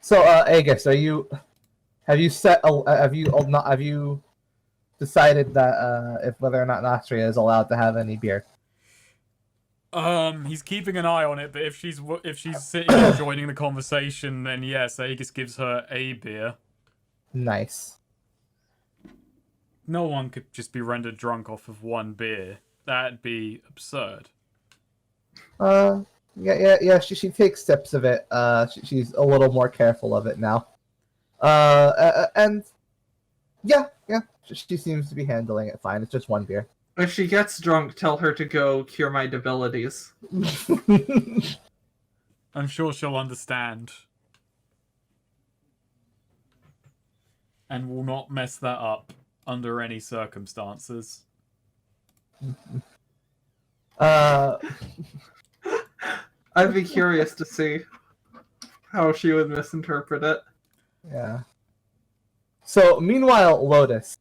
So, Aegis, have you set, have you decided that, if whether or not Nostria is allowed to have any beer? He's keeping an eye on it, but if she's sitting and joining the conversation, then yes, Aegis gives her a beer. Nice. No one could just be rendered drunk off of one beer. That'd be absurd. Yeah. She takes sips of it. She's a little more careful of it now. And yeah, she seems to be handling it fine. It's just one beer. If she gets drunk, tell her to go cure my debilities. I'm sure she'll understand. And will not mess that up under any circumstances. I'd be curious to see how she would misinterpret it. Yeah. So meanwhile, Lotus,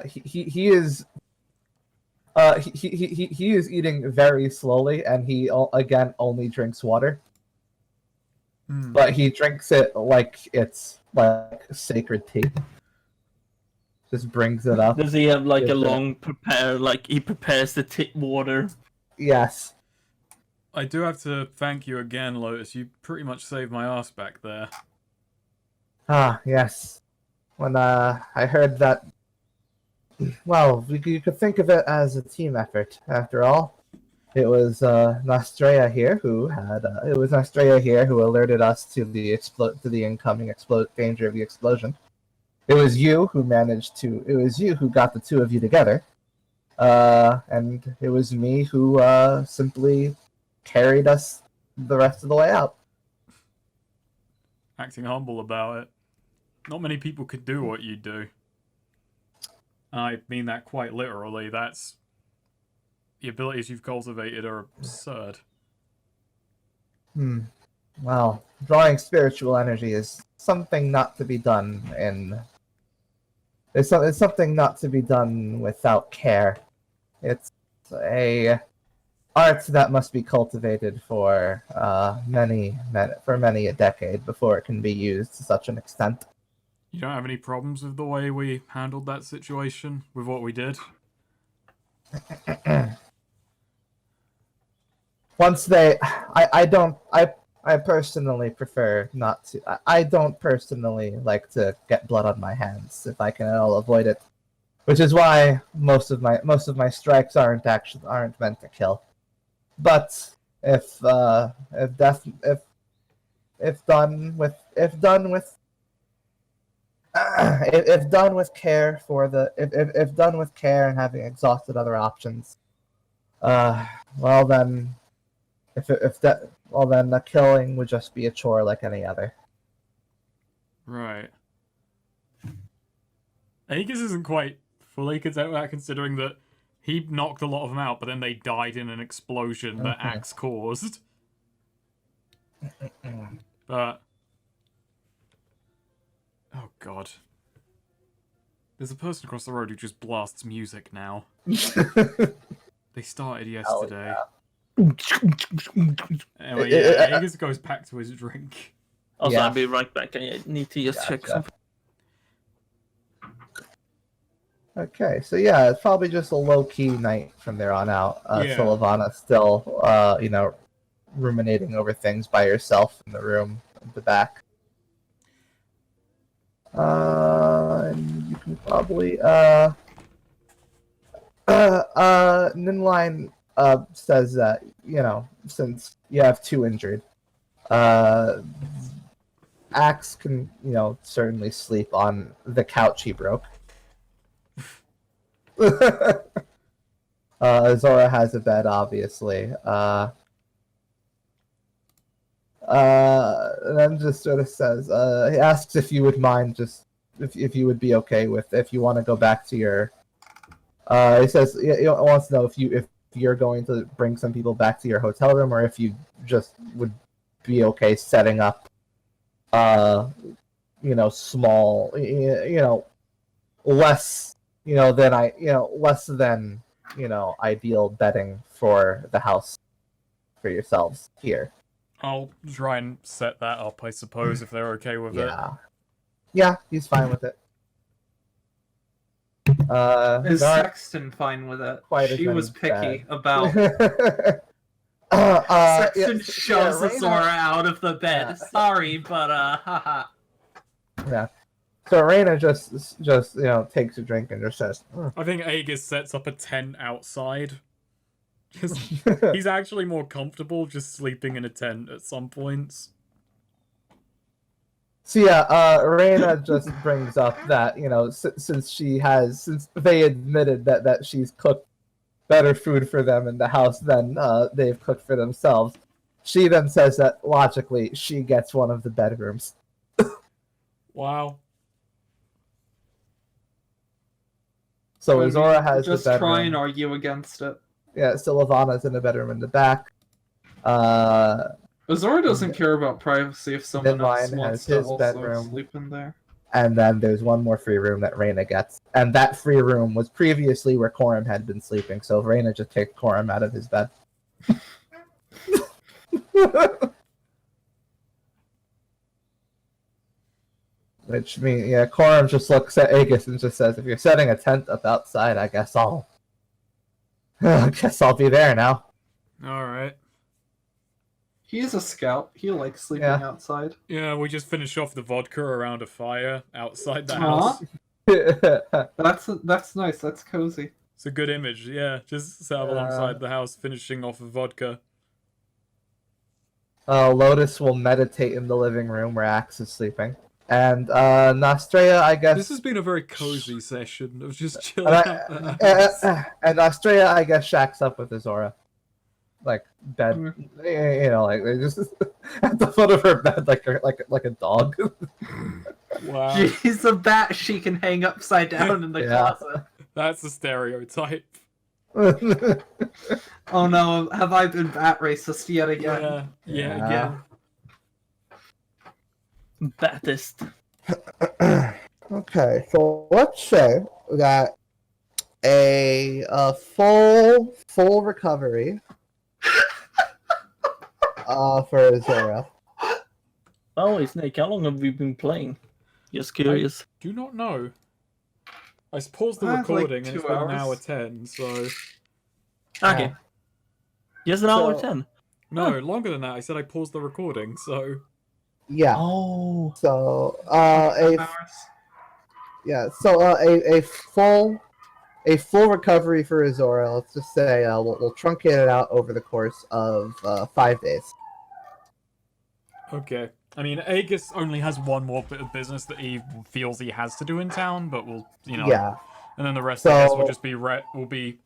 he is he is eating very slowly, and he again only drinks water. But he drinks it like it's like sacred tea. Just brings it up. Does he have like a long prepare? Like he prepares the water? Yes. I do have to thank you again, Lotus. You pretty much saved my ass back there. Ah, yes. When I heard that, well, you could think of it as a team effort. After all, it was Nostrea here who alerted us to the incoming danger of the explosion. It was you who got the two of you together, and it was me who simply carried us the rest of the way out. Acting humble about it. Not many people could do what you do. I mean that quite literally. That's... the abilities you've cultivated are absurd. Well, drawing spiritual energy is something not to be done in... It's something not to be done without care. It's a art that must be cultivated for many a decade before it can be used to such an extent. You don't have any problems with the way we handled that situation, with what we did? I personally prefer not to. I don't personally like to get blood on my hands if I can at all avoid it, which is why most of my strikes aren't meant to kill. But if done with care and having exhausted other options, well then the killing would just be a chore like any other. Right. Aegis isn't quite fully content with that, considering that he knocked a lot of them out, but then they died in an explosion that Axe caused. But... oh god. There's a person across the road who just blasts music now. They started yesterday. Anyway, yeah, Aegis goes back to his drink. Also, I'll be right back. I need to just check something. Okay, so yeah, it's probably just a low-key night from there on out. Sullivanna still, ruminating over things by herself in the room at the back. And you can probably, Ninline, says that, since you have two injured, Axe can, certainly sleep on the couch he broke. Zora has a bed, obviously. And then just sort of says, he asks if you would mind, just if you would be okay with, if you want to go back to your. He says he wants to know if you're going to bring some people back to your hotel room, or if you just would be okay setting up, small, less. Less than, ideal bedding for the house for yourselves here. I'll try and set that up, I suppose, if they're okay with it. Yeah, he's fine with it. Is there aren't Sexton fine with it? quite as She many was picky bad- about. Sexton shoves Raina- Azora out of the bed. Yeah. Sorry, but haha. Yeah. So Raina just takes a drink and just says, I think Aegis sets up a tent outside. He's actually more comfortable just sleeping in a tent at some points. So yeah, Reina just brings up that since they admitted that she's cooked better food for them in the house than they've cooked for themselves, she then says that logically she gets one of the bedrooms. Wow. So Azora has just the bedroom. try and argue against it. Yeah, so Lavana's in the bedroom in the back. Azora doesn't care about privacy if someone else Midline wants has to his also bedroom. sleep in there. And then there's one more free room that Reina gets. And that free room was previously where Coram had been sleeping, so Reina just takes Coram out of his bed. Which means, yeah, Coram just looks at Aegis and just says, if you're setting a tent up outside, I guess I'll be there now. Alright. He is a scout. He likes sleeping Yeah. outside. Yeah, we just finish off the vodka around a fire outside the Aw. house. That's nice. That's cozy. It's a good image, yeah. Just set up alongside the house, finishing off with vodka. Lotus will meditate in the living room where Axe is sleeping. And Nostrea, I guess... This has been a very cozy session of just chilling And, out the house. and Nostrea, I guess, shacks up with Azora. Like, bed. Like, they're just at the foot of her bed like a dog. Wow. She's a bat she can hang upside down in the Yeah. closet. That's a stereotype. Oh no, have I been bat racist yet again? Yeah, Yeah. again. Baddest. Okay, so let's say that a full recovery for Azora. Oh, Snake, how long have we been playing? Just curious. Do not know. I paused the Like recording and it's 2 been an hour hours. 10, so... Okay. Just an hour So- 10. No, longer than that. I said I paused the recording, so... Yeah. Oh. So Hours. a full recovery for Azora. Let's just say we'll truncate it out over the course of 5 days. Okay. I mean, Aegis only has one more bit of business that he feels he has to do in town, but we'll, Yeah. And then the rest, I guess, will So- just be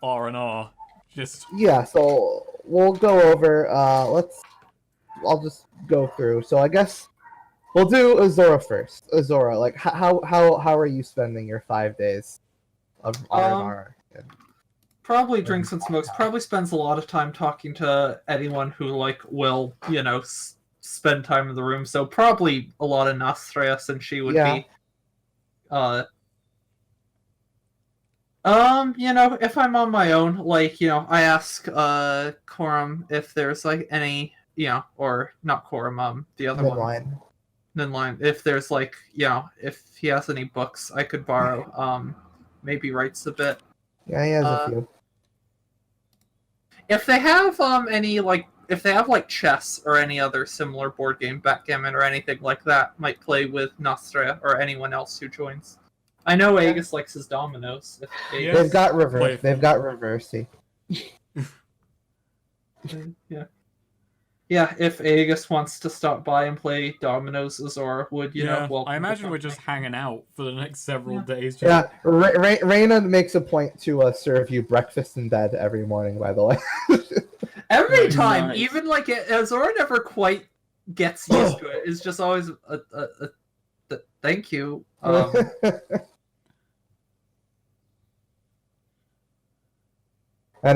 R&R. Just... Yeah. So we'll go over. I'll just go through. So I guess we'll do Azora first. Azora, like how are you spending your 5 days of R&R? Probably drinks and smokes. Probably spends a lot of time talking to anyone who will, spend time in the room. So probably a lot of Nostrea, since she would Yeah. be. If I'm on my own, I ask Coram if there's any, or not Coram, the other one. Midline. Ninline, if there's if he has any books I could borrow, maybe writes a bit. Yeah, he has a few. If they have if they have chess or any other similar board game, backgammon or anything like that, might play with Nostrea or anyone else who joins. I know Aegis likes his dominoes. If Yeah. They've got reverse. Playful. They've got reversey. Yeah, if Aegis wants to stop by and play dominoes, Azora would, welcome I to imagine we're come. just hanging out for the next several days. Just... Yeah, Reina makes a point to serve you breakfast in bed every morning. By the way. Every Very time, nice. even Azora never quite gets used to it. It's just always thank you. And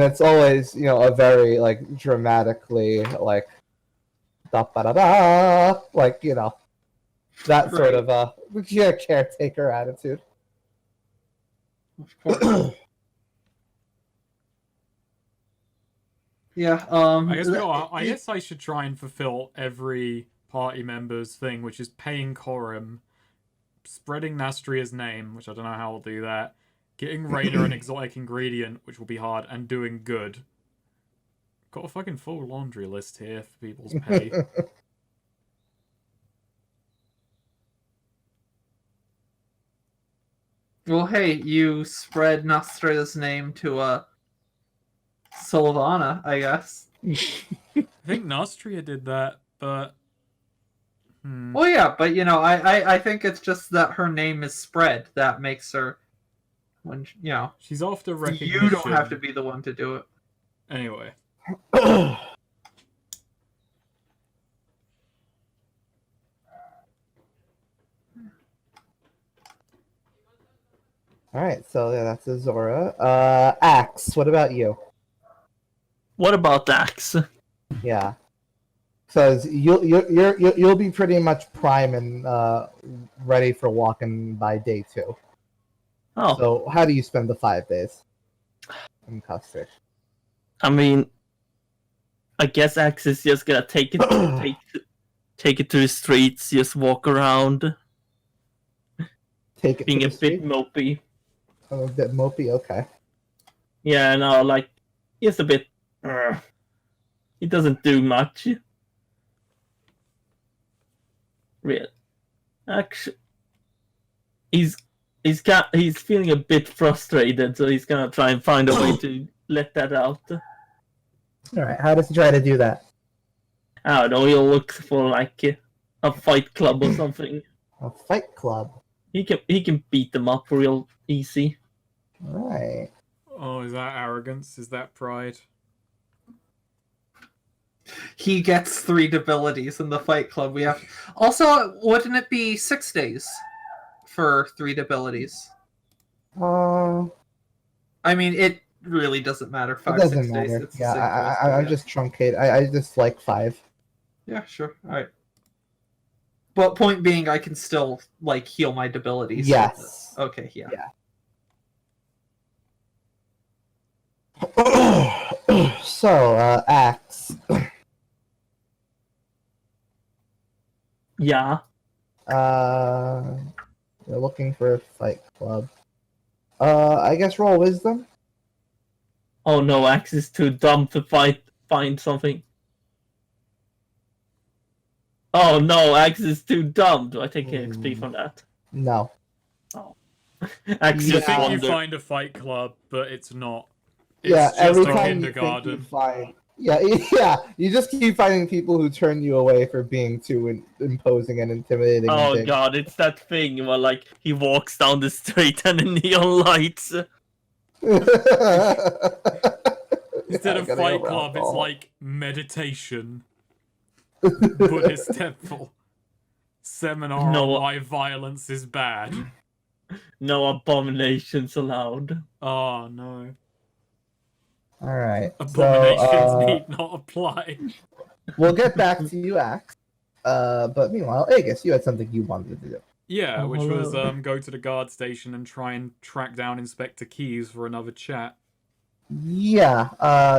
it's always, a very dramatically da ba da da, that sort of caretaker attitude. Of course. Yeah. I guess I should try and fulfill every party member's thing, which is paying Corum, spreading Nastria's name, which I don't know how I'll do that, getting Raina an exotic ingredient, which will be hard, and doing good. Got a fucking full laundry list here for people's pay. Well, hey, you spread Nostra's name to Sylvana, I guess. I think Nostria did that, but... Well, yeah, but I think it's just that her name is spread that makes her, She's after recognition. You don't have to be the one to do it. Anyway. Alright, so yeah, that's Azora. Axe, what about you? What about Axe? Yeah. Because you'll be pretty much prime and ready for walking by day 2. Oh, So how do you spend the 5 days in Custer? I mean, I guess Axe is just gonna take it to the streets, just walk around, Take it being to a the bit street? mopey. A bit mopey, okay. Yeah, no, like he's a bit. He doesn't do much. Real. Actually, he's feeling a bit frustrated, so he's gonna try and find a way to let that out. Alright, how does he try to do that? I don't know. He'll look for like a fight club or something. A fight club. He can beat them up real easy. Alright. Oh, is that arrogance? Is that pride? He gets 3 abilities in the Fight Club. We have also, wouldn't it be 6 days for 3 abilities? I mean, it really doesn't matter. It 5, doesn't 6 days. matter. It's the Yeah, same price, I yeah. just truncate. I just like 5. Yeah, sure. All right. But point being, I can still like heal my abilities. with Yes. this. Okay. Yeah. So, Axe. Yeah. You're looking for a fight club. I guess roll wisdom. Oh no, Axe is too dumb to find something. Oh no, Axe is too dumb. Do I take XP from that? No. Axe You just think you wandered. find a fight club, but it's not. It's Yeah, just every a time you think you kindergarten. find. Yeah, you just keep finding people who turn you away for being too imposing and intimidating. and Oh big. god, it's that thing where like he walks down the street and the neon lights. Instead I'm of gonna fight go club, it's alcohol. like meditation. Buddhist temple. Seminar No. on why violence is bad. No abominations allowed. Oh no. All right. Abominations So, need not apply. we'll get back to you, Axe. But meanwhile, Aegis, you had something you wanted to do. Yeah, Oh, which was hello. go to the guard station and try and track down Inspector Keys for another chat. Yeah.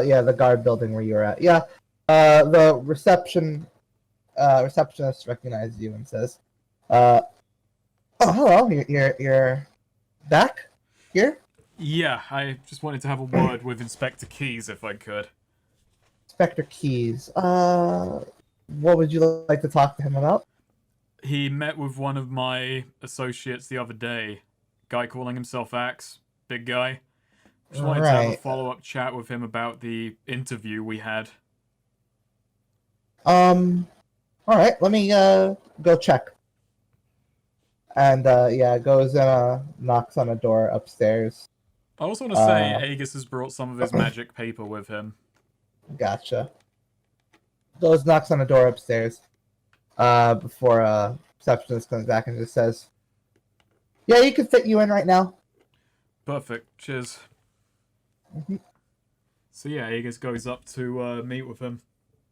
Yeah, the guard building where you're at. Yeah. The receptionist recognizes you and says, "Oh, hello. You're back here, Yeah, I just wanted to have a word with Inspector Keys if I could. Inspector Keys. What would you like to talk to him about?" He met with one of my associates the other day. Guy calling himself Axe. Big guy. Just wanted to have a Right. follow-up chat with him about the interview we had. All right. Let me go check. And yeah, goes and knocks on a door upstairs. I also want to say Aegis has brought some of his magic paper with him. Gotcha. Goes, knocks on a door upstairs. Before receptionist comes back and just says, "Yeah, you can fit you in right now." Perfect. Cheers. Mhm. So yeah, Aegis goes up to meet with him.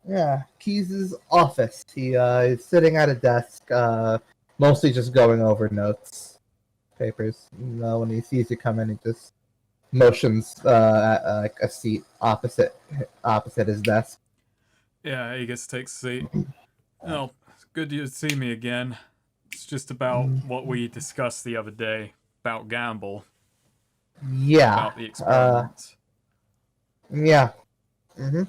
Yeah, Keys' office. He's sitting at a desk, mostly just going over notes, papers. When he sees you come in, he just motions like a seat opposite his desk. Yeah, Aegis takes a seat. Oh, it's good you see me again. It's just about what we discussed the other day about Gamble, Yeah. about the experiment. Yeah. Mm-hmm.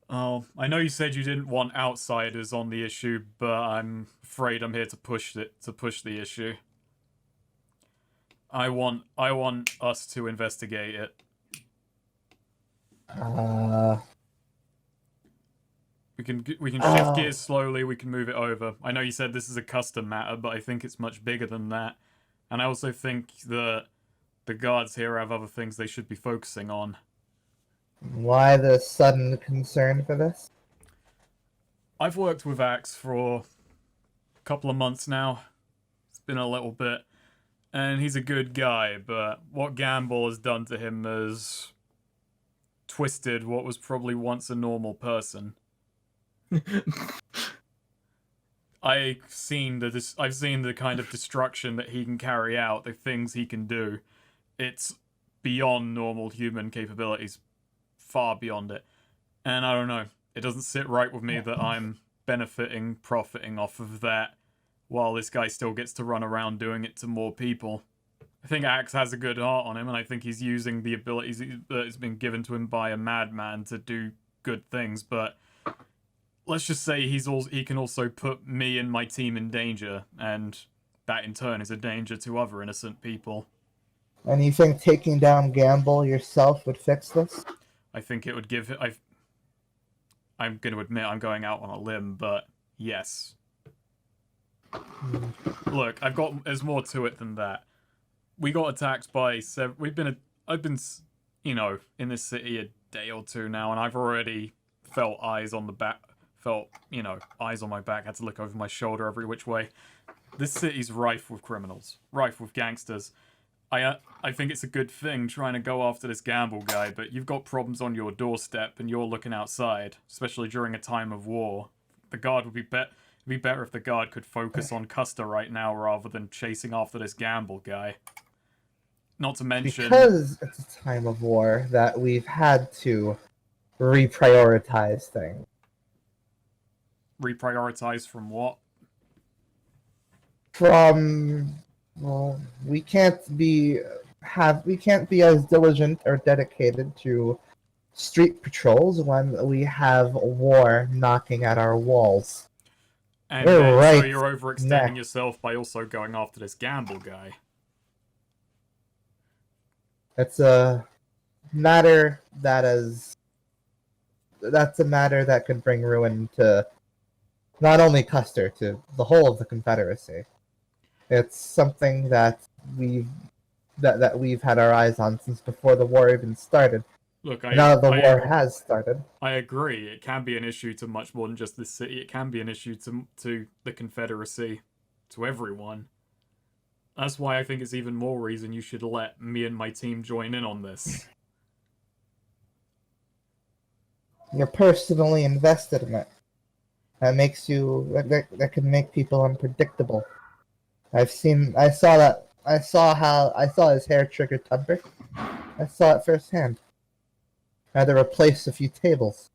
Oh, I know you said you didn't want outsiders on the issue, but I'm afraid I'm here to push the issue. I want us to investigate it. We can shift gears slowly. We can move it over. I know you said this is a custom matter, but I think it's much bigger than that. And I also think that the guards here have other things they should be focusing on. Why the sudden concern for this? I've worked with Axe for a couple of months now. It's been a little bit. And he's a good guy, but what Gamble has done to him has twisted what was probably once a normal person. I've seen the kind of destruction that he can carry out, the things he can do. It's beyond normal human capabilities, far beyond it. And I don't know, it doesn't sit right with me that I'm profiting off of that, while this guy still gets to run around doing it to more people. I think Axe has a good heart on him, and I think he's using the abilities that has been given to him by a madman to do good things, but let's just say he can also put me and my team in danger, and that in turn is a danger to other innocent people. And you think taking down Gamble yourself would fix this? I think it would give it... I'm going to admit I'm going out on a limb, but yes. Look, there's more to it than that. We got attacked by I've been, in this city a day or two now, and I've already felt eyes on my back, had to look over my shoulder every which way. This city's rife with criminals, rife with gangsters. I think it's a good thing trying to go after this Gamble guy, but you've got problems on your doorstep and you're looking outside, especially during a time of war. The guard would be better if the guard could focus on Custer right now rather than chasing after this Gamble guy. Not to mention... Because it's a time of war that we've had to reprioritize things. Reprioritize from what? We can't be as diligent or dedicated to street patrols when we have war knocking at our walls. And You're then, right so you're overextending yourself by also going after this Gamble guy. It's a matter that's a matter that could bring ruin to not only Custer, to the whole of the Confederacy. It's something that we've had our eyes on since before the war even started. Look, Now that the war has started. I agree. It can be an issue to much more than just this city. It can be an issue to the Confederacy, to everyone. That's why I think it's even more reason you should let me and my team join in on this. You're personally invested in it. That can make people unpredictable. I saw his hair trigger temper. I saw it firsthand. I had to replace a few tables.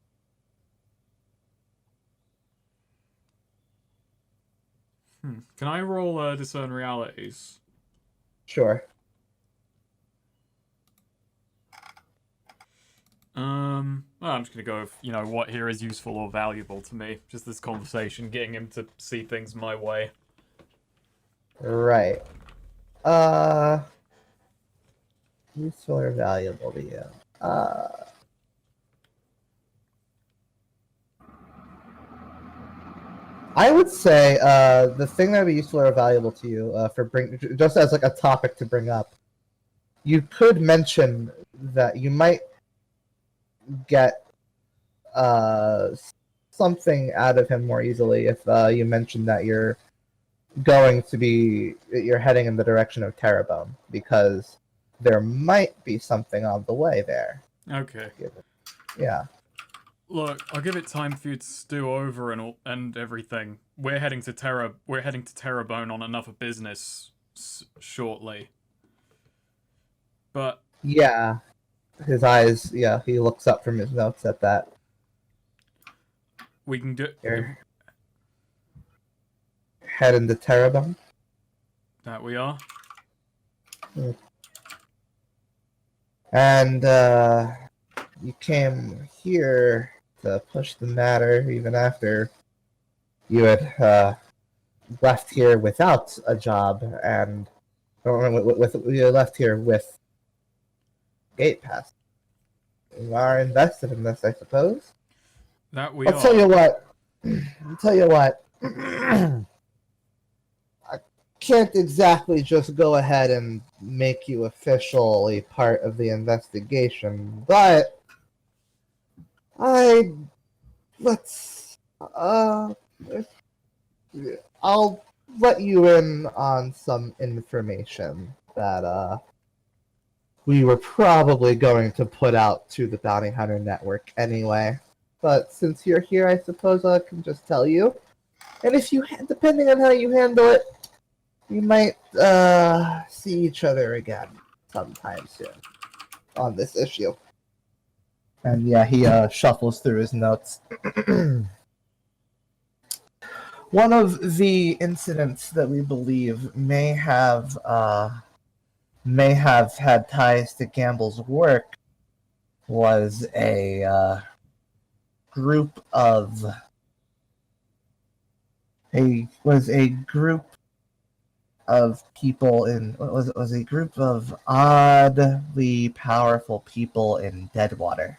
Can I roll discern realities? Sure. Well, I'm just gonna go with, what here is useful or valuable to me. Just this conversation, getting him to see things my way. Right. Useful or valuable to you? I would say the thing that would be useful or valuable to you just as like a topic to bring up, you could mention that you might get something out of him more easily if you mention that you're heading in the direction of Terrebone, because there might be something on the way there. Okay. Yeah. Look, I'll give it time for you to stew over and everything. We're heading to Terrebone on another business shortly. But Yeah, his eyes. Yeah, he looks up from his notes at that. We can do You're heading to Terabon. that. We are. And you came here to push the matter even after you had left here without a job and you left here with gate pass. You are invested in this, I suppose. That we I'll are. tell you what. I'll tell you what. I can't exactly just go ahead and make you officially part of the investigation, but I let's I'll let you in on some information that we were probably going to put out to the Bounty Hunter Network anyway. But since you're here, I suppose I can just tell you. And if you, depending on how you handle it, you might see each other again sometime soon on this issue. And yeah, he shuffles through his notes. One of the incidents that we believe may have had ties to Gamble's work was a group of people in was a group of oddly powerful people in Deadwater,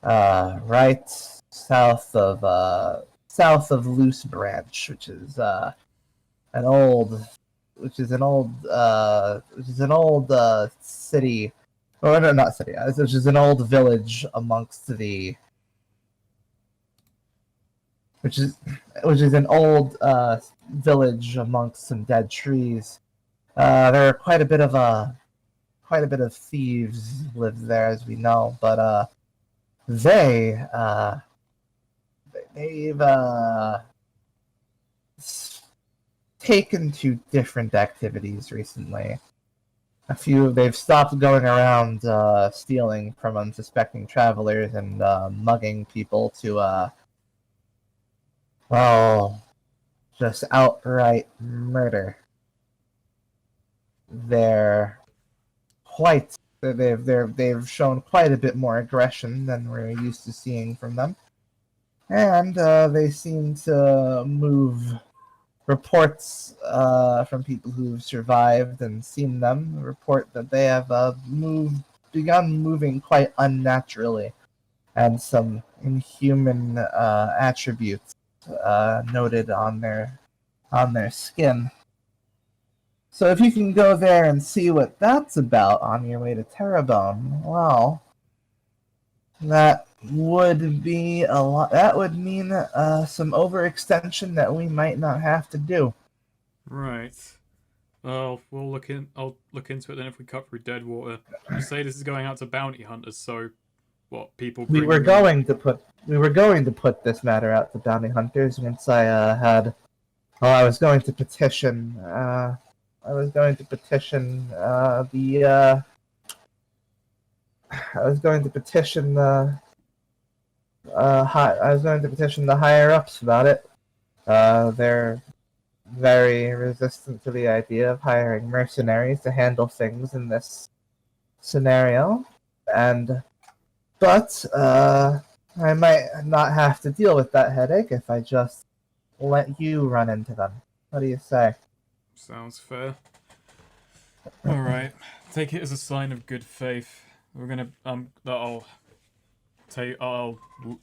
right south of Loose Branch, which is an old city, or no, not city, which is an old village amongst the which is an old village amongst some dead trees. There are quite a bit of thieves live there, as we know, but they've taken to different activities recently. They've stopped going around stealing from unsuspecting travelers and mugging people to just outright murder. They've shown quite a bit more aggression than we're used to seeing from them, and they seem to move reports from people who've survived and seen them report that they have begun moving quite unnaturally, and some inhuman attributes noted on their skin. So if you can go there and see what that's about on your way to Terrebonne, well, that would be a lot. That would mean some overextension that we might not have to do. Right. Well, I'll look into it then if we cut through Deadwater. You say this is going out to bounty hunters, so what people We were going to put this matter out to bounty hunters once I had. Well, I was going to petition. I was going to petition the. I was going to petition the. I was going to petition the higher ups about it. They're very resistant to the idea of hiring mercenaries to handle things in this scenario, but I might not have to deal with that headache if I just let you run into them. What do you say? Sounds fair. Alright. Take it as a sign of good faith. We're gonna I'll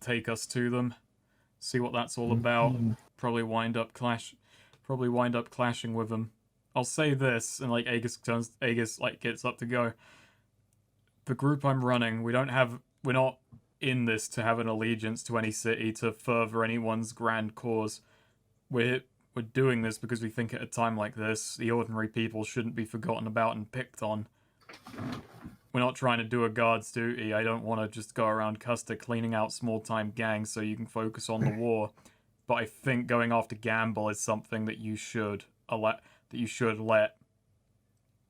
take us to them. See what that's all about. Probably wind up clashing with them. I'll say this, and like Aegis gets up to go. The group I'm running, we're not in this to have an allegiance to any city to further anyone's grand cause. We're doing this because we think at a time like this, the ordinary people shouldn't be forgotten about and picked on. We're not trying to do a guard's duty. I don't want to just go around Custer cleaning out small-time gangs so you can focus on the war. But I think going after Gamble is something that you should let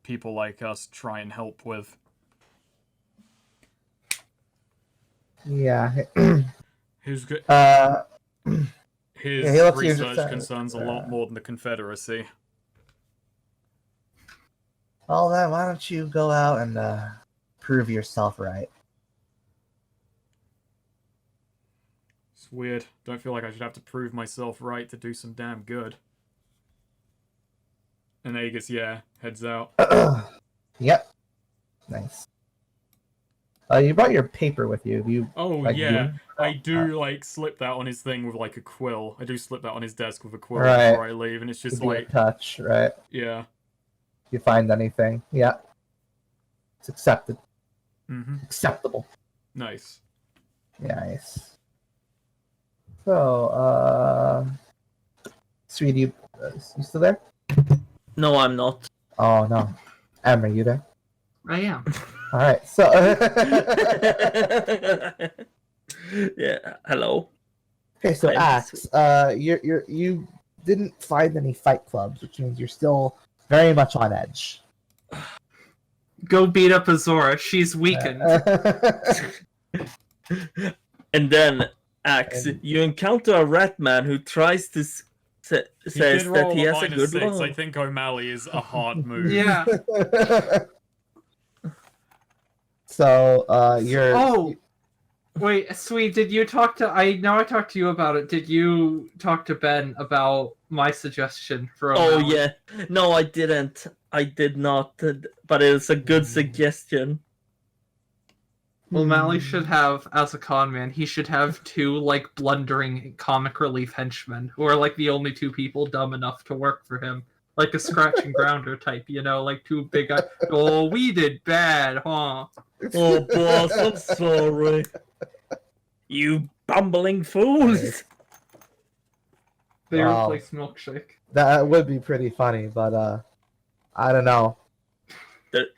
people like us try and help with. Yeah. His he lets you research just, concerns a lot more than the Confederacy. Well then, why don't you go out and prove yourself right? It's weird. Don't feel like I should have to prove myself right to do some damn good. And Aegis, yeah, heads out. Yep. Nice. You brought your paper with you. You Oh, like, yeah. you- I do, like, slip that on his thing with, like, a quill. I do slip that on his desk with a quill Right. before I leave, and it's to just be in like, touch, right? yeah. You find anything? Yeah. It's accepted. Mm-hmm. Acceptable. Nice. Nice. So, sweetie, you still there? No, I'm not. Oh no, Em, are you there? I am. All right. So, Yeah. Hello. okay. So, I'm Axe, you didn't find any fight clubs, which means you're still very much on edge. Go beat up Azora. She's weakened. And then, Axe, And- you encounter a rat man who tries to He says did that roll he a has a good -6. I lung. think O'Malley is a hard move. Yeah. So, you're. Oh! Wait, Sweet, did you talk to... I talked to you about it. Did you talk to Ben about my suggestion for Oh O'Malley? yeah. No, I didn't. I did not. But it's a good suggestion. O'Malley should have, as a con man, he should have two, like, blundering comic relief henchmen, who are, like, the only two people dumb enough to work for him. Like a scratch and grounder type, you know, like two big guys. Oh, we did bad, huh? Oh, boss, I'm sorry. You bumbling fools. They Wow. replaced Milkshake. That would be pretty funny, but I don't know.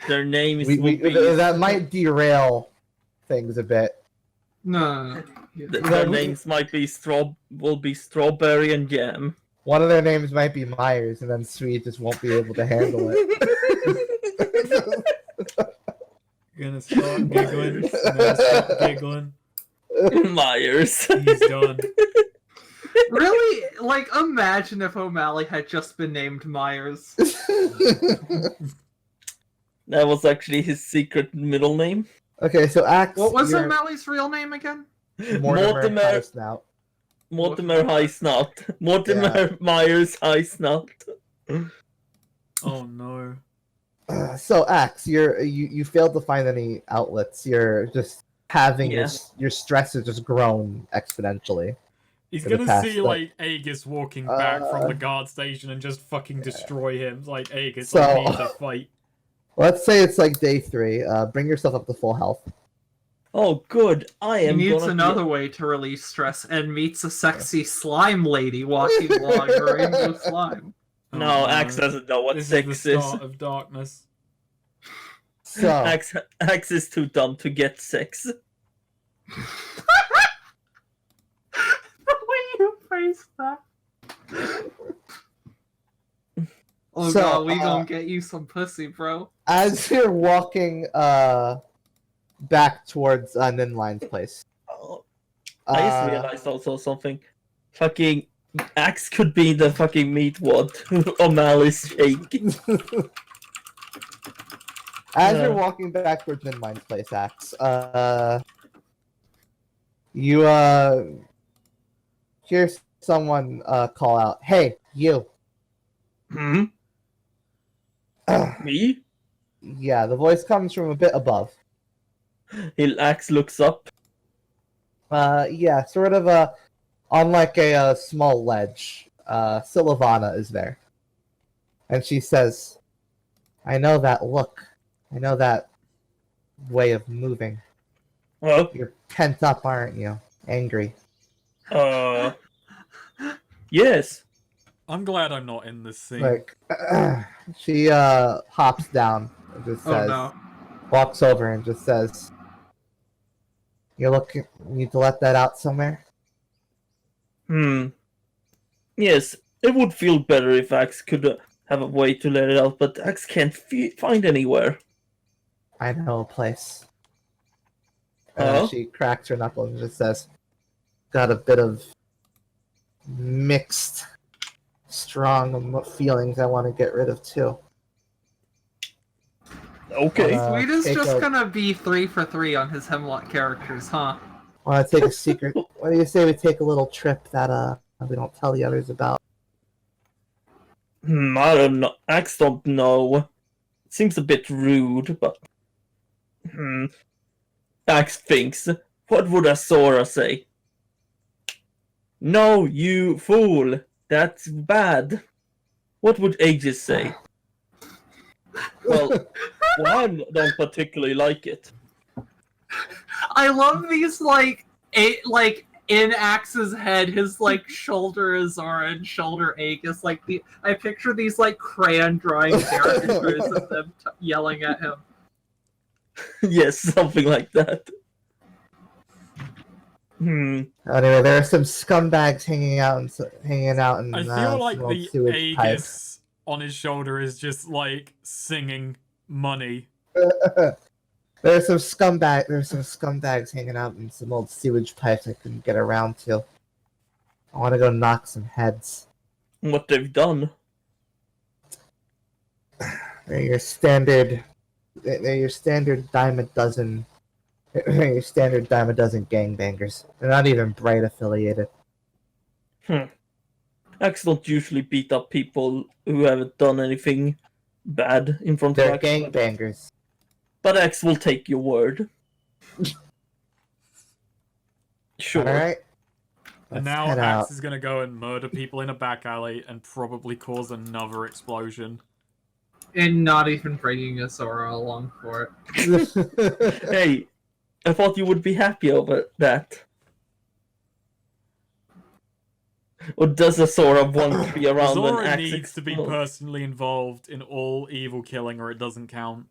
Their names We, will be... that might derail things a bit. No. Their names might be will be Strawberry and Jam. One of their names might be Myers, and then Sweet just won't be able to handle it. Gonna start giggling. Gonna stop giggling. Myers. He's done. Really? Like, imagine if O'Malley had just been named Myers. That was actually his secret middle name. Okay, so Axe. What was you're O'Malley's real name again? Mortimer High Snout. Mortimer High Snot. Mortimer Myers High Snot. Oh no. So Axe, you failed to find any outlets. You're just having your stress has just grown exponentially. He's For the gonna past, see like Aegis walking back from the guard station and just fucking destroy him. Like Aegis, I So- need to fight. Let's say it's like day 3. Bring yourself up to full health. Oh, good. I He am needs gonna another way to release stress and meets a sexy slime lady walking along a rainbow slime. Oh, No, Axe doesn't know what This sex is the is. start of darkness. So Axe is too dumb to get sex. The way you phrase that. Oh So, god, we gonna get you some pussy, bro. as you're walking back towards Ninline's place, Oh, I just realized also something. Fucking Axe could be the fucking meat wad O'Malley's shake. as Yeah. you're walking back towards Ninline's place, Axe, you hear someone call out, "Hey, you!" Hmm? Me? Yeah, the voice comes from a bit above. Axe looks up. Yeah, sort of on like a small ledge. Silavana is there, and she says, "I know that look. I know that way of moving. Well, You're pent up, aren't you? Angry." yes. I'm glad I'm not in this scene. Like, she hops down and just Oh says, no. walks over and just says, "You need to let that out somewhere." Yes, it would feel better if Axe could have a way to let it out, but Axe can't find anywhere. I know a place. And then Oh? she cracks her knuckles and just says, got a bit of mixed, strong feelings I want to get rid of too. Okay. Sweet is take just a- gonna be 3 for 3 on his Hemlock characters, huh? Want to take a secret? What do you say we take a little trip that we don't tell the others about? I don't know. Axe don't know. It seems a bit rude, but Axe thinks, what would Azora say? No, you fool. That's bad. What would Aegis say? Well, I don't particularly like it. I love these in Axe's head, his shoulder is orange, shoulder Aegis. I picture these crayon drawing caricatures of them yelling at him. Yes, something like that. Anyway, there are some scumbags hanging out in I feel like some old the sewage pipes. Aegis on his shoulder is just singing money. There's some scumbags hanging out in some old sewage pipes I couldn't get around to. I want to go knock some heads. What they've done. They're your standard dime a dozen. They're your standard dime a dozen gangbangers. They're not even Bright affiliated. Axe don't usually beat up people who haven't done anything bad in front of They're Axe. gangbangers. But Axe will take your word. Sure. Alright? And now Axe is gonna go and murder people in a back alley and probably cause another explosion. And not even bringing Azora along for it. Hey, I thought you would be happy over that. Or does Azora want to be around when Zora Axe needs to be explodes? personally involved in all evil killing or it doesn't count.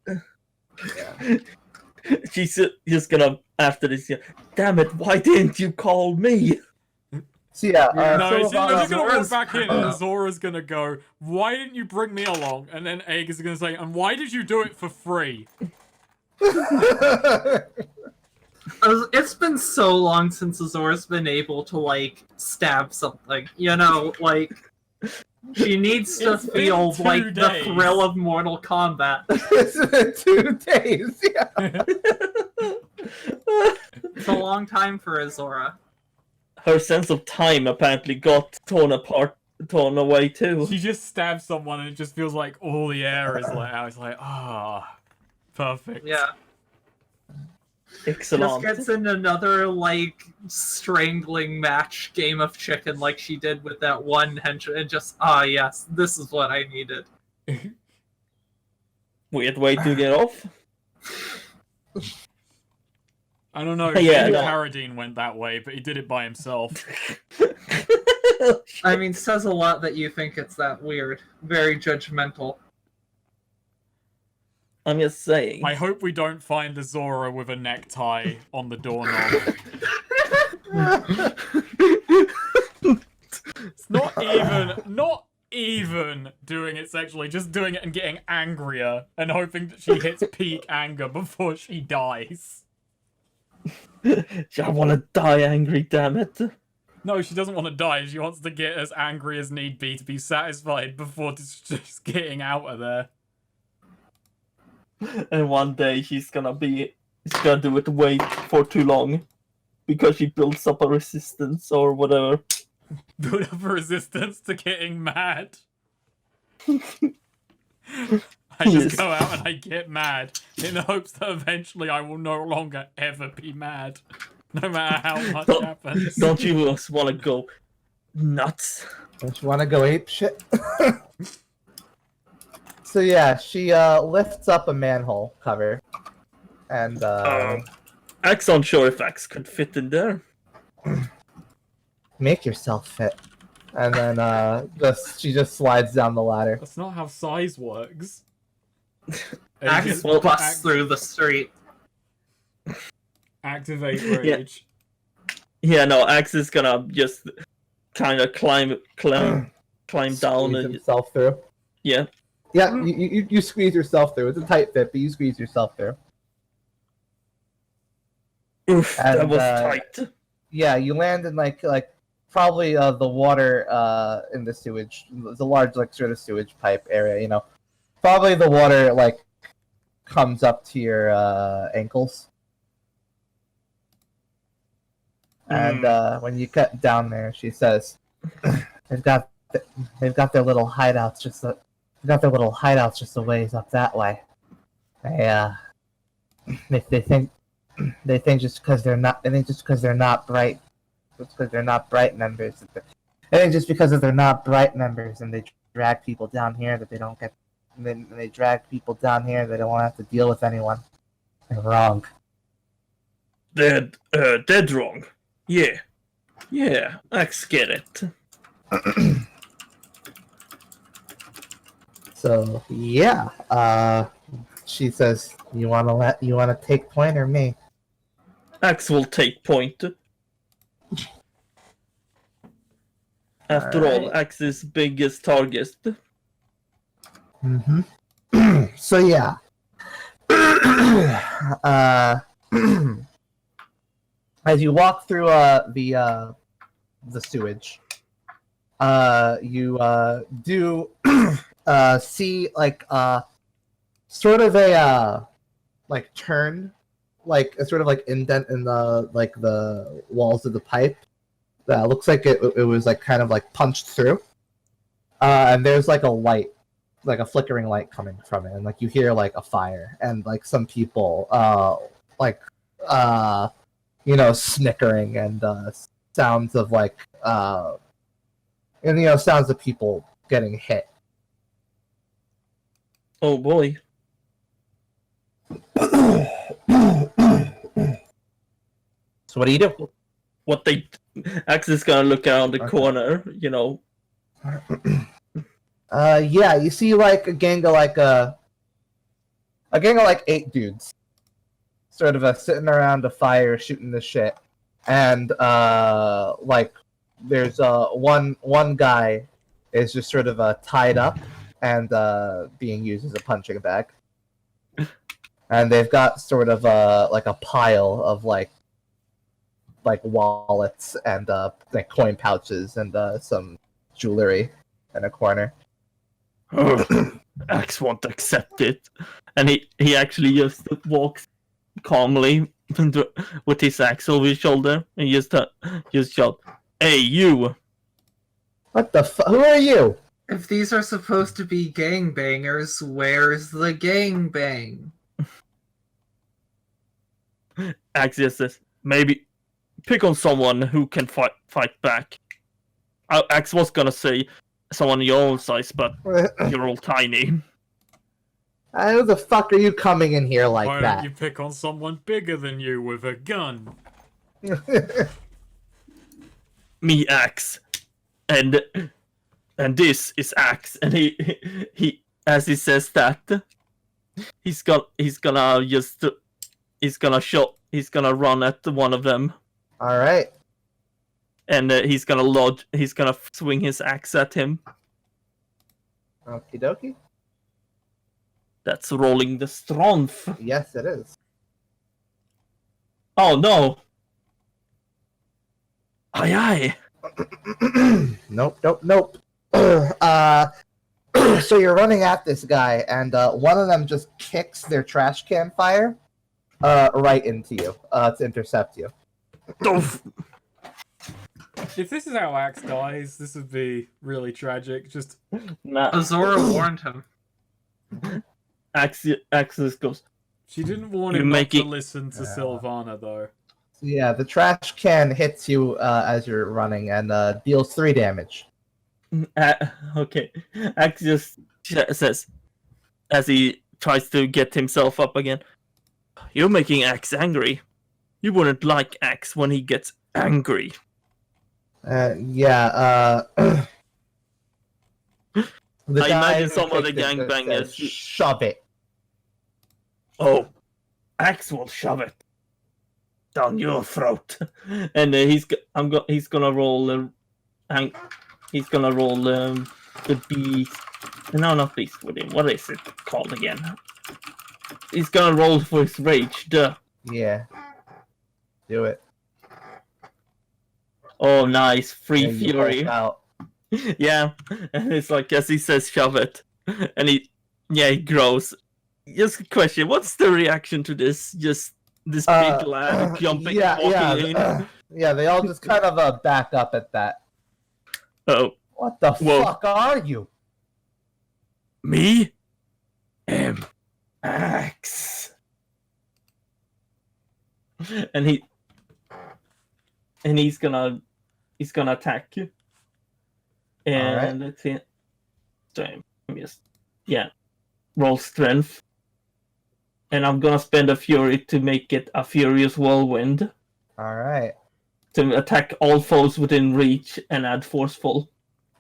She's just gonna, after this, damn it, why didn't you call me? So yeah, No, he's gonna walk Zora's- back in and Zora's gonna go, why didn't you bring me along? And then Aegis is gonna say, and why did you do it for free? It's been so long since Azora's been able to stab something. She needs to It's been feel 2 the days. thrill of Mortal Kombat. It's been 2 days. Yeah. It's a long time for Azora. Her sense of time apparently got torn away too. She just stabs someone and it just feels like all the air is let out. It's like, perfect. Yeah. Excellent. Just gets in another strangling match game of chicken like she did with that one henchman and just yes, this is what I needed. Weird way to get off. I don't know, Yeah, maybe no. Paradine went that way, but he did it by himself. I mean, says a lot that you think it's that weird. Very judgmental. I'm just saying. I hope we don't find Azora with a necktie on the doorknob. It's not even doing it sexually, just doing it and getting angrier and hoping that she hits peak anger before she dies. I want to die angry, damn it. No, she doesn't want to die. She wants to get as angry as need be to be satisfied before just getting out of there. And one day she's gonna do it way for too long. Because she builds up a resistance or whatever. Build up a resistance to getting mad. I just Yes. go out and I get mad in the hopes that eventually I will no longer ever be mad. No matter how much happens. Don't you just want to go nuts? Don't you want to go ape shit? So yeah, she lifts up a manhole cover, and Axe not sure if Axe could fit in there. make yourself fit. And then she just slides down the ladder. That's not how size works. Axe well, busts through the street. Activate Yeah. rage. Yeah, no, Axe is gonna just kind of climb down Squeeze and himself through. Yeah. Yeah, you squeeze yourself through. It's a tight fit, but you squeeze yourself through. Oof, that And, was tight. Yeah, you land in like probably the water in the sewage, the large like sort of sewage pipe area. You know, probably the water like comes up to your ankles. And when you get down there, she says, "They've got their little hideouts just a ways up that way. They think just because they're not bright, just because they're not bright members. I think just because they're not bright members and they drag people down here that they don't get. They drag people down here they don't want to have to deal with anyone. They're wrong." Dead wrong. Yeah. Yeah, I get it. So yeah, she says, you want to take point or me? Axe will take point. After all, Axe's biggest target. Mm-hmm. So yeah. As you walk through the sewage, you do see like sort of a like turn, like a sort of like indent in the walls of the pipe that looks like it was like kind of like punched through, and there's like a light, like a flickering light coming from it, and like you hear like a fire and like some people snickering and sounds of like sounds of people getting hit. Oh boy. So what do you do? Axe is gonna look around the corner, Yeah, you see like a gang of like 8 dudes, sort of sitting around a fire shooting the shit, and like there's one guy is just sort of tied up and being used as a punching bag, and they've got sort of like a pile of like wallets and like coin pouches and some jewelry in a corner. Axe won't accept it, and he actually just walks calmly with his axe over his shoulder and just shout, "Hey, you!" What the who are you? If these are supposed to be gangbangers, where's the gangbang? Axe just says, "Maybe pick on someone who can fight back." Axe was gonna say someone your own size, but you're all tiny. Who the fuck are you coming in here like Why that? don't you pick on someone bigger than you with a gun? Me, Axe, and this is Axe, and he as he says that, he's gonna run at one of them. All right. And he's gonna swing his axe at him. Okie dokie. That's rolling the strength. Yes, it is. Oh no! Aye aye. Nope. So you're running at this guy, and one of them just kicks their trash can fire right into you to intercept you. If this is how Axe dies, this would be really tragic. Just Azora warned him. Axis goes. she didn't warn him not to listen to Sylvana, though. Yeah, the trash can hits you as you're running and deals 3 damage. Okay. Axis says, as he tries to get himself up again, "You're making Axe angry. You wouldn't like Axe when he gets angry." Yeah. The I guy imagine who some of the kicked it just gangbangers. says, "Shove it." Oh, Axe will shove it down your throat, and he's gonna roll. He's gonna roll the No, not Beast Within. What is it called again? He's gonna roll for his rage. Duh. Yeah. Do it. Oh, nice. Free Yeah, you Fury. Hulk out. Yeah, and it's like as he says, shove it, and he grows. Just a question: what's the reaction to this? Just this big lad jumping, walking in. Yeah, they all just kind of back up at that. Oh, What the Whoa. fuck are you? me? Am Axe. And he's gonna attack you. And let's see. Strength. Roll strength. And I'm gonna spend a fury to make it a furious whirlwind. Alright. To attack all foes within reach and add forceful.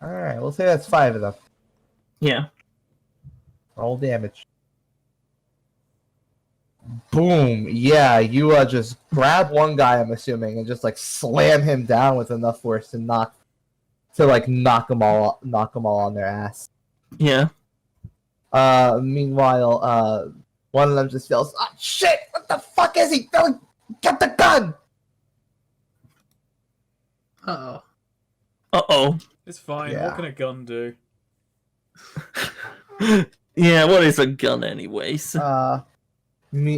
Alright, we'll say that's 5 of them. Yeah. Roll damage. Boom. Yeah, you just grab one guy, I'm assuming, and just like slam him down with enough force to knock them all on their ass. Yeah. Meanwhile, one of them just yells, "Oh shit! What the fuck is he doing? Get the gun!" Uh-oh. Uh-oh. It's fine. Yeah. What can a gun do? Yeah, what is a gun anyways? One of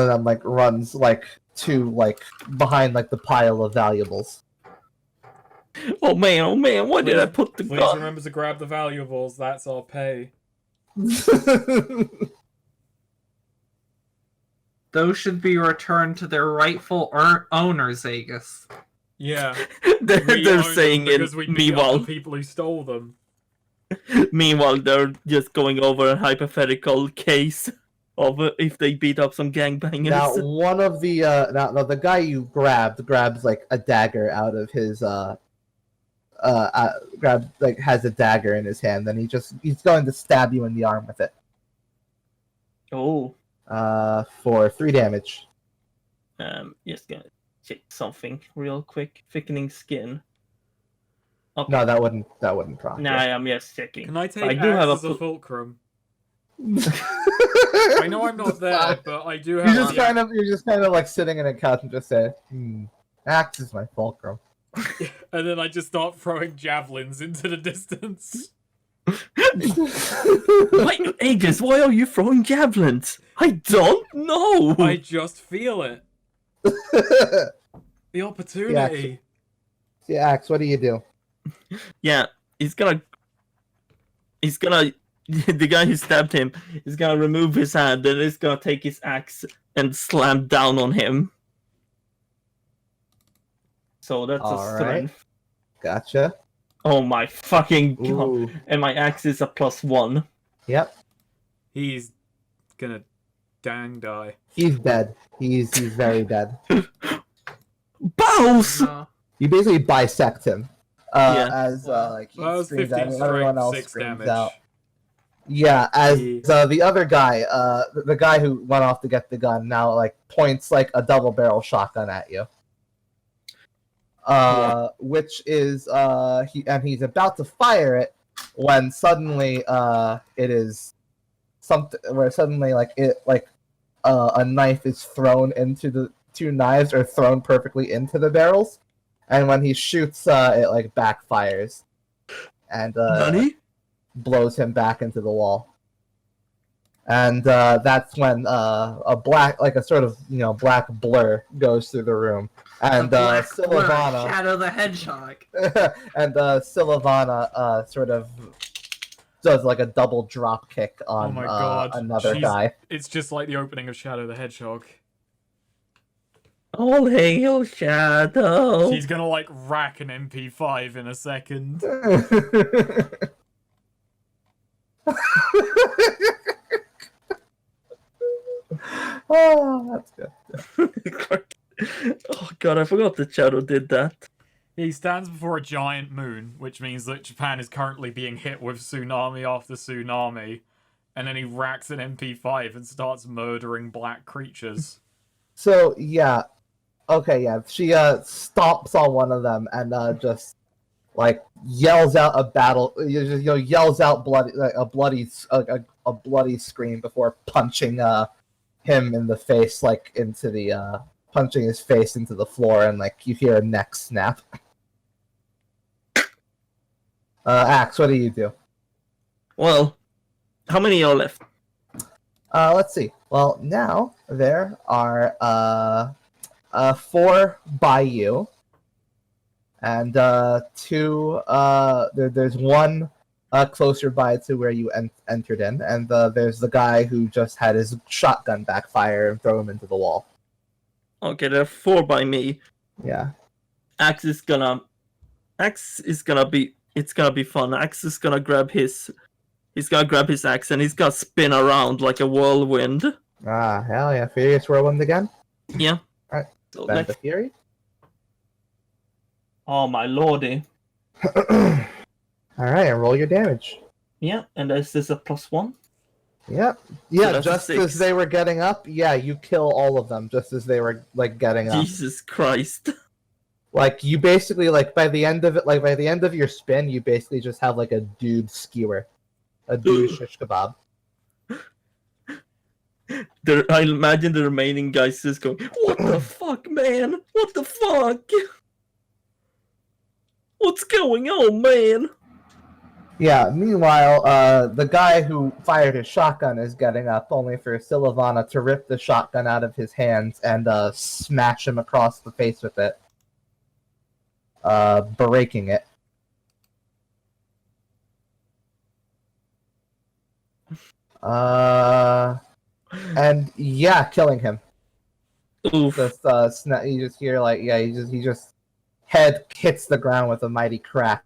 them like runs like to like behind like the pile of valuables. Oh man, why did I put the Please gun? remember to grab the valuables. That's our pay. Those should be returned to their rightful owners, Aegis. Yeah. they're We own them saying it. because we beat up Meanwhile, the people who stole them. they're just going over a hypothetical case of if they beat up some gangbangers. Now, one of the now the guy you grabs like a dagger out of his has a dagger in his hand, and he's going to stab you in the arm with it. Oh. For 3 damage. Just gonna check something real quick. Thickening skin. Okay. No, that wouldn't proc. Nah, I'm just checking. Can I take I do have Axe a as a fulcrum? I know I'm not there, but I do have. You're just kind of like sitting in a couch and just say, Axe is my fulcrum. And then I just start throwing javelins into the distance. Wait, Aegis, why are you throwing javelins? I don't know. I just feel it. The opportunity. See, Axe, what do you do? Yeah, he's gonna. The guy who stabbed him is gonna remove his hand, and he's gonna take his axe and slam down on him. So that's All a right. strength. Gotcha. Oh my fucking god! Ooh. And my axe is a +1. Yep. He's gonna dang die. He's dead. He's very dead. Bows. No. You basically bisect him. Yeah. As like he Well, that was screams out, 15 and everyone strength, else 6 screams damage. out. Yeah, as Yeah. the other guy, the guy who went off to get the gun now like points like a double barrel shotgun at you. Which is he's about to fire it when suddenly it is something where suddenly a knife is thrown into the 2 knives are thrown perfectly into the barrels, and when he shoots it like backfires and Nani? blows him back into the wall. And that's when a black, like a sort of black blur goes through the room, and Black Blur, Sylvana Shadow the Hedgehog. and Sylvana sort of does like a double drop kick on Oh my god. another She's- guy. It's just like the opening of Shadow the Hedgehog. All hail Shadow. She's gonna like rack an MP5 in a second. Oh, that's good. Oh god, I forgot that Shadow did that. He stands before a giant moon, which means that Japan is currently being hit with tsunami after tsunami, and then he racks an MP5 and starts murdering black creatures. So yeah, okay, yeah. She stomps on one of them and just like yells out a battle, yells out a bloody scream before punching him in the face, like into the punching his face into the floor, and like you hear a neck snap. Axe, what do you do? Well, how many are left? Let's see. Well, now there are 4 by you, and 2. There's 1 closer by to where you entered in, and there's the guy who just had his shotgun backfire and throw him into the wall. Okay, there are 4 by me. Yeah. Axe is gonna be. It's gonna be fun. Axe is gonna grab his. He's gonna grab his axe and he's gonna spin around like a whirlwind. Ah, hell yeah! Furious whirlwind again. Yeah. Alright. So Spend the fury. Oh my lordy. All right, and roll your damage. Yeah, and is this a +1? Yep. Yeah, that's a just 6. as they were getting up, yeah, you kill all of them just as they were like getting up. Jesus Christ. Like you basically like by the end of it, like by the end of your spin, you basically just have like a dude skewer, a dude shish kebab. I imagine the remaining guys just going, "What the fuck, man? What the fuck? What's going on, man?" Yeah. Meanwhile, the guy who fired his shotgun is getting up, only for Silavana to rip the shotgun out of his hands and smash him across the face with it, breaking it. And yeah, killing him. Oof. Just you just hear like he just head hits the ground with a mighty crack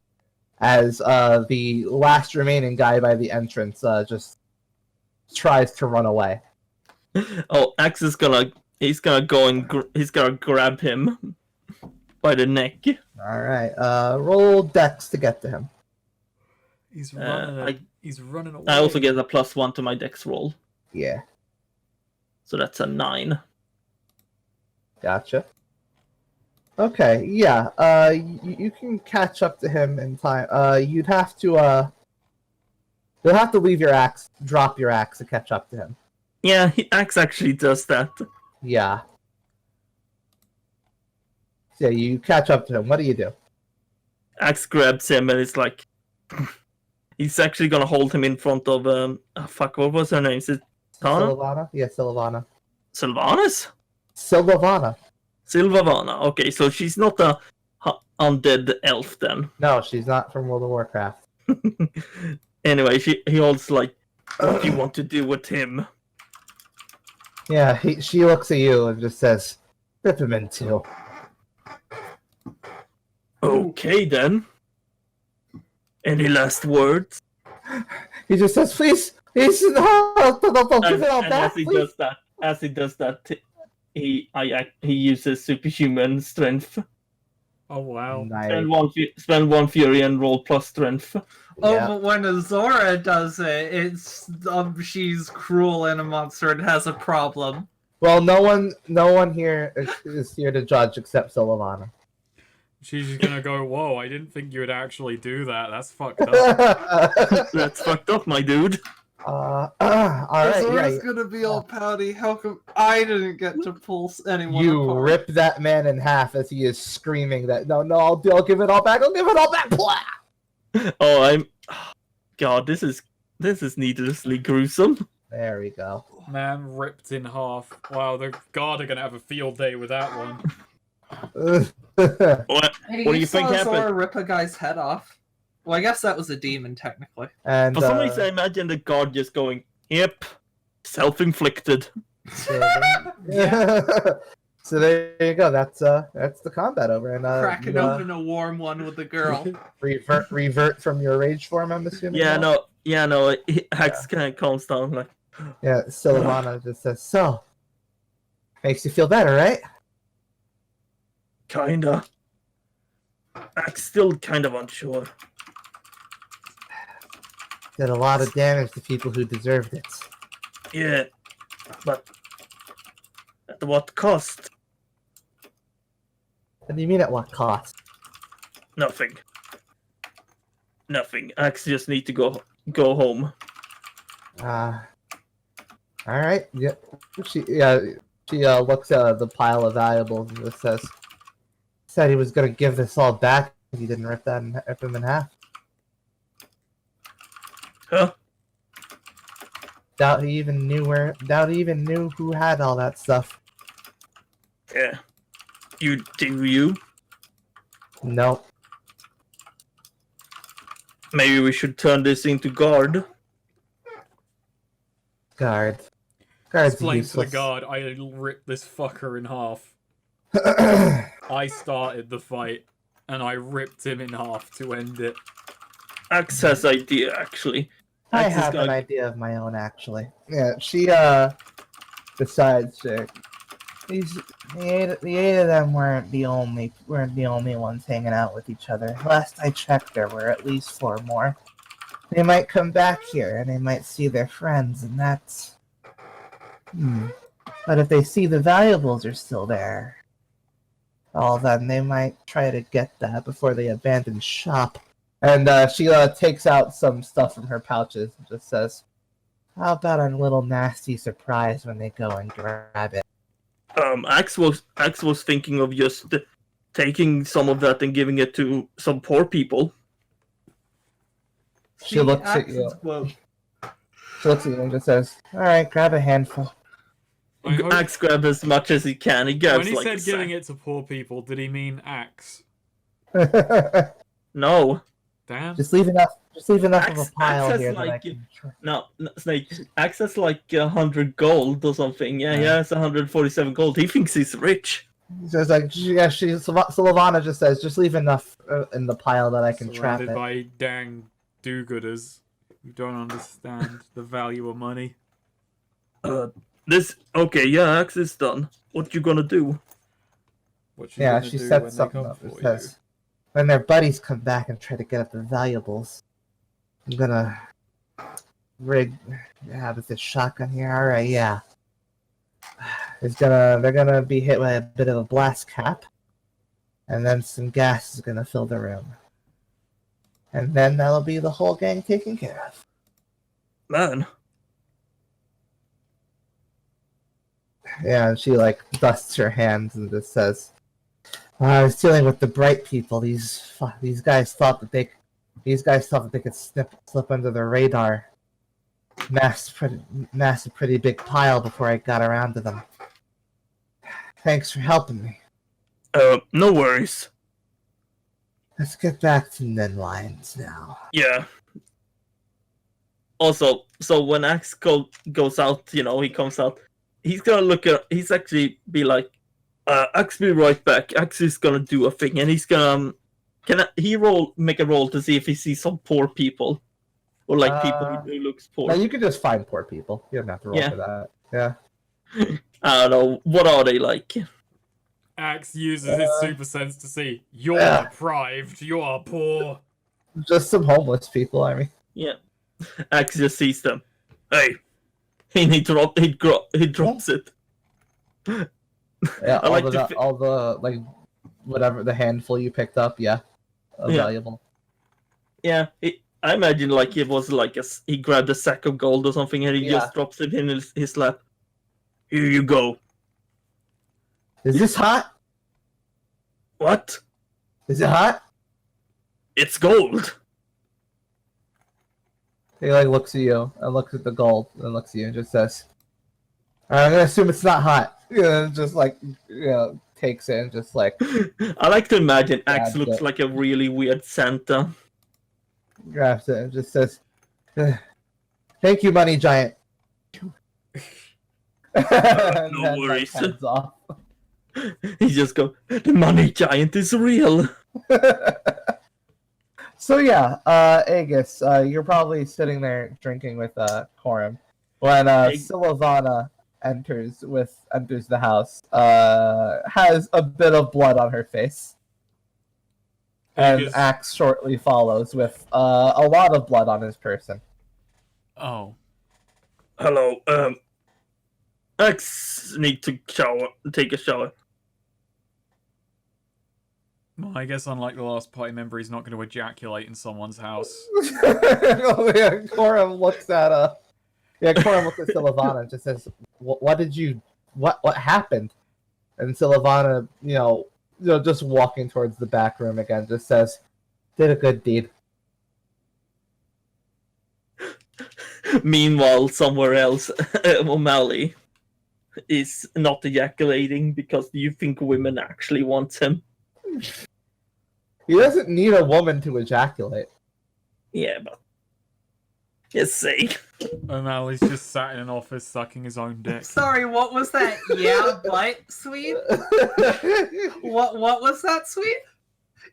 as the last remaining guy by the entrance just tries to run away. Oh, Axe is gonna he's gonna grab him by the neck. All right, roll Dex to get to him. He's running. He's running away. I also get a +1 to my dex roll, Yeah, so that's a 9. gotcha. Okay, yeah, you can catch up to him in time. You'll have to leave your axe, drop your axe to catch up to him. Yeah, Axe actually does that. Yeah. So you catch up to him. What do you do? Axe grabs him and it's like, he's actually gonna hold him in front of what was her name? Is it Tana? Silavana? Yeah, Silavana. Sylvanas? Silvavana. Sylvavana. Okay, so she's not a undead elf then. No, she's not from World of Warcraft. Anyway, he holds like, what do you want to do with him? Yeah, she looks at you and just says, "Rip him in two." Okay then. Any last words? He just says, "Please, please, no, don't give it all And back, please." as he does that, he uses superhuman strength. Oh wow. Nice. Spend one fury and roll plus strength. Oh, Yeah. but when Azora does it, it's she's cruel and a monster and has a problem. Well, no one here is here to judge except Silavana. She's just gonna go, whoa, I didn't think you would actually do that. That's fucked up. That's fucked up, my dude. all right, Azora's yeah. gonna be all pouty. How come I didn't get to pull anyone You apart? rip that man in half as he is screaming that, no, I'll give it all back. I'll give it all back. Blah! Oh, God, this is needlessly gruesome. There we go. Man ripped in half. Wow, the guard are gonna have a field day with that one. What Hey, do you saw think Azora happened? rip a guy's head off. Well, I guess that was a demon, technically. And For some reason, I imagine the guard just going, "Yep, self-inflicted." yeah. So there you go. That's the combat over. And Cracking you, open a warm one with the girl. revert from your rage form. I'm assuming. Yeah, now? no. Hax kind of calms down, like, Yeah, Silavana just says, "So, makes you feel better, right?" kinda. Hax still kind of unsure. Did a lot of damage to people who deserved it. Yeah, but at what cost? What do you mean at what cost? Nothing. Nothing. Axe just need to go home. All right. Yep. She looks at the pile of valuables and just said he was gonna give this all back if he didn't rip them in half. Huh? Doubt he even knew who had all that stuff. Yeah. You? Nope. Maybe we should turn this into guard. Guards Explain to the useless. guard, I ripped this fucker in half. I started the fight, and I ripped him in half to end it. Axe has idea, actually. I Axe is have an gonna- idea of my own, actually. Yeah, she decides the eight of them weren't the only ones hanging out with each other. Last I checked, there were at least 4 more. They might come back here and they might see their friends, and that's But if they see the valuables are still there, well, then they might try to get that before they abandon shop. And she takes out some stuff from her pouches and just says, "How about a little nasty surprise when they go and grab it?" Axe was thinking of just taking some of that and giving it to some poor people. She looks at you. Well, She looks at you and just says, "All right, grab a handful." I hope- Axe grabbed as much as he can. He grabs When he like said a giving sack. it to poor people, did he mean axe? No, Damn. Just leave enough of Axe- a pile Axe has here that I like- can. no, Snake. Axe has like 100 gold or something. Yeah, he has 147 gold. He thinks he's rich. Just like Sylvana just says, just leave enough in the pile that I can trap Surrounded it. by dang do-gooders who don't understand the value of money. Okay, yeah, Axe is done. What you gonna do? What you Yeah, gonna she do said when they something come up. for It you? says, when their buddies come back and try to get at the valuables, I'm gonna have this shotgun here. All right, yeah. They're gonna be hit by a bit of a blast cap, and then some gas is gonna fill the room, and then that'll be the whole gang taken care of. Man, Yeah, and she like dusts her hands and just says, "I was dealing with the bright people. These guys thought that they could slip under the radar, mass a pretty big pile before I got around to them. Thanks for helping me. no worries. Let's get back to Nin Lines now." Yeah. Also, so when Axe goes out, he comes out. He's gonna he's actually be like, Axe be right back. Axe is gonna do a thing, and he's gonna make a roll to see if he sees some poor people, or like people who looks poor. No, you can just find poor people. You don't have to roll Yeah. for that. Yeah. I don't know, what are they like? Axe uses his super sense to see you're Yeah. deprived, you're poor. Just some homeless people. I mean, Yeah. Axe just sees them. Hey, he drops it. yeah. I like to all the like whatever the handful you picked up. Yeah. Yeah. Valuable. Yeah, I imagine like it was like he grabbed a sack of gold or something, and he Yeah. just drops it in his lap. Here you go. Is this hot? What? Is it hot? It's gold. He like looks at you and looks at the gold and looks at you and just says, "I'm gonna assume it's not hot." Just like takes it and just like I like to imagine Axe Grabs looks it. like a really weird Santa. grabs it and just says, "Thank you, Money Giant." And No then, like, worries. heads off. He just go, the money giant is real. So yeah, Aegis, you're probably sitting there drinking with Coram when Sylvana enters the house. Has a bit of blood on her face, and Aegis- Axe shortly follows with a lot of blood on his person. Oh. Hello, Axe need to take a shower. Well, I guess unlike the last party member, he's not going to ejaculate in someone's house. Oh, yeah, Corum looks at Sylvana and just says, "What did you? What happened?" And Sylvana, just walking towards the back room again, just says, "Did a good deed." Meanwhile, somewhere else, O'Malley is not ejaculating because you think women actually want him. He doesn't need a woman to ejaculate. Yeah, but just say. O'Malley's just sat in an office sucking his own dick. Sorry, what was that? Yeah, but sweet. What was that, sweet?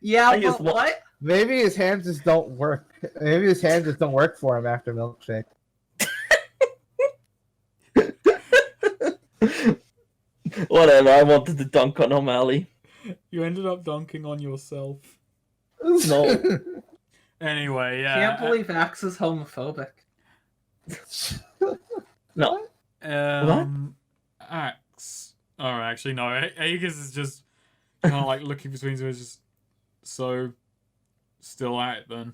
Yeah, I guess but what? Maybe his hands just don't work. Maybe his hands just don't work for him after milkshake. Whatever, I wanted to dunk on O'Malley. You ended up dunking on yourself. No. Anyway, yeah. Can't believe Axe is homophobic. No. Axe. Oh, actually, no. Aegis is just kind of like looking between them. Just so still at it then.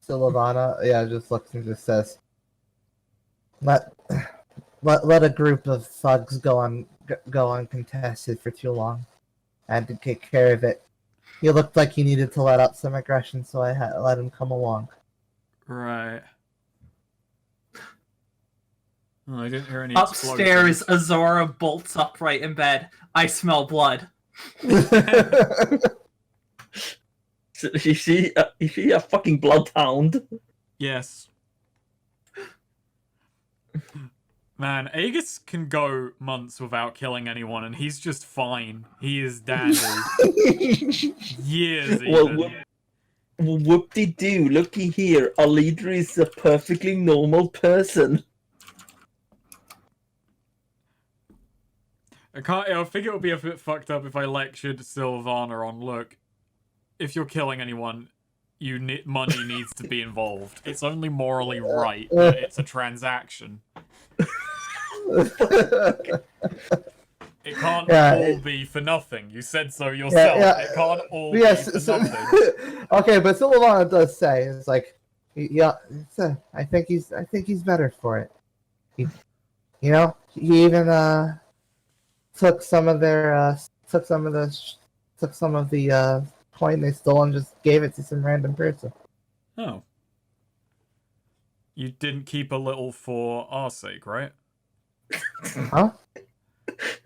Sylvana, just looks and just says, "Let a group of thugs go uncontested for too long. I had to take care of it. He looked like he needed to let out some aggression, so I had to let him come along." Right. Oh, I didn't hear any Upstairs, explosions. Azora bolts upright in bed. I smell blood. Is she a fucking bloodhound? Yes. Man, Aegis can go months without killing anyone, and he's just fine. He is dandy. Years even. Well, whoop-de-doo, looky here. Our leader is a perfectly normal person. I think it would be a bit fucked up if I lectured Sylvana on, look, if you're killing anyone, money needs to be involved. It's only morally right that it's a transaction. It can't all be for nothing. You said so yourself. It can't all be for nothing. Okay, but Sylvana does say, it's like, I think he's better for it. He even took some of the coin they stole and just gave it to some random person. Oh. You didn't keep a little for our sake, right? Huh?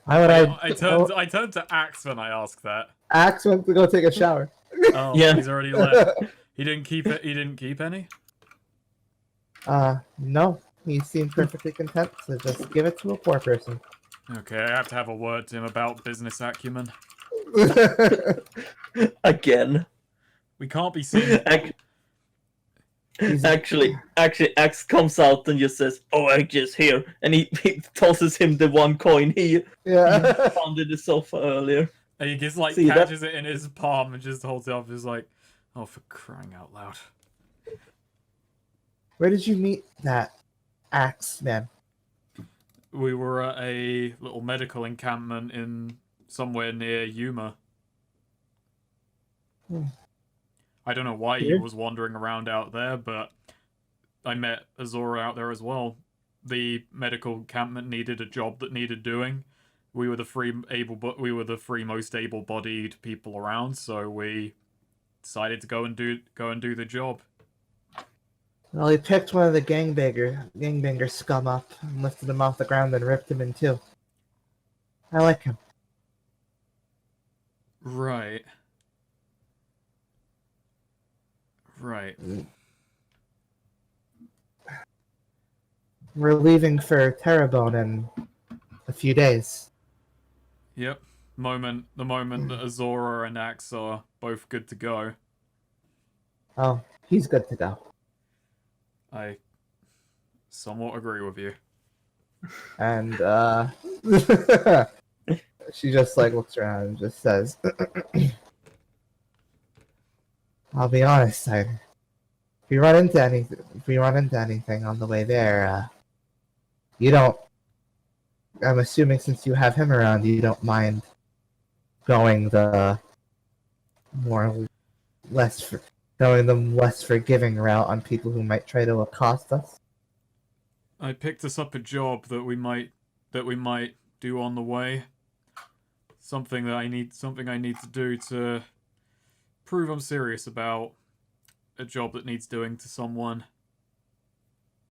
Why would I turned to Axe when I asked that. Axe went to go take a shower. Oh, Yeah. He's already left. He didn't keep it. He didn't keep any. No. He seemed perfectly content to just give it to a poor person. Okay, I have to have a word to him about business acumen. Again. We can't be seen. Actually, Axe comes out and just says, "Oh, I'm just here," and he tosses him the one coin he found in the sofa earlier. And he just catches it in his palm and just holds it up, just like, oh, for crying out loud. Where did you meet that Axe man? We were at a little medical encampment in somewhere near Yuma. I don't know why he was wandering around out there, but I met Azora out there as well. The medical encampment needed a job that needed doing. We were the three most able-bodied people around, so we decided to go and do the job. Well, he picked one of the gangbanger scum up and lifted him off the ground and ripped him in two. I like him. Right. We're leaving for Terrebonne in a few days. Yep. The moment that Azora and Axe are both good to go. Oh, he's good to go. I somewhat agree with you. And she just looks around and just says, "I'll be honest, if we run into anything on the way there, you don't. I'm assuming since you have him around, you don't mind going the more less for going the less forgiving route on people who might try to accost us. I picked us up a job that we might do on the way. Something I need to do to prove I'm serious about a job that needs doing to someone.